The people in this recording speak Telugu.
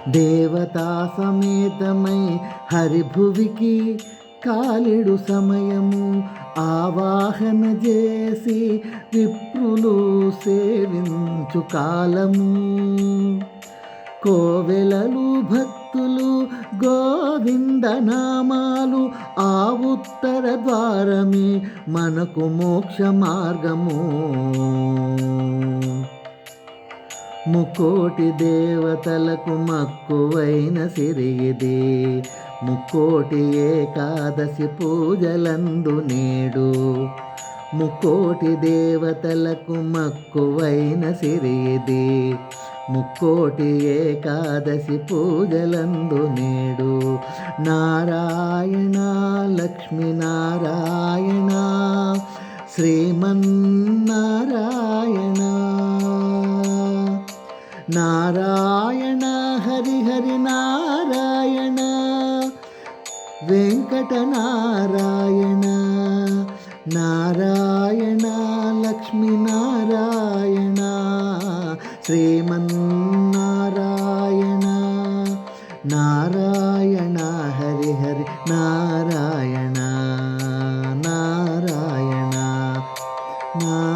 దేవతా సమేతమై హరిభువికి కాలిడు సమయము ఆవాహన చేసి విప్రులు సేవించు కాలము. కోవెలలు భక్తులు గోవిందనామాలు ఆ ఉత్తర ద్వారమే మనకు మోక్ష మార్గము. ముకోటి దేవతలకు మక్కువైన సిరిగిది ముక్కోటి ఏకాదశి పూజలందు నేడు. ముక్కోటి దేవతలకు మక్కువైన సిరిది ముక్కోటి ఏకాదశి పూజలందు నేడు. నారాయణ లక్ష్మీ నారాయణ శ్రీమన్నారాయణ నారాయణ హరిహరి నారాయణ వెంకటనారాయణ నారాయణ లక్ష్మీ నారాయణ శ్రీమన్నారాయణ నారాయణ హరిహరి నారాయణ నారాయణ నారాయణ.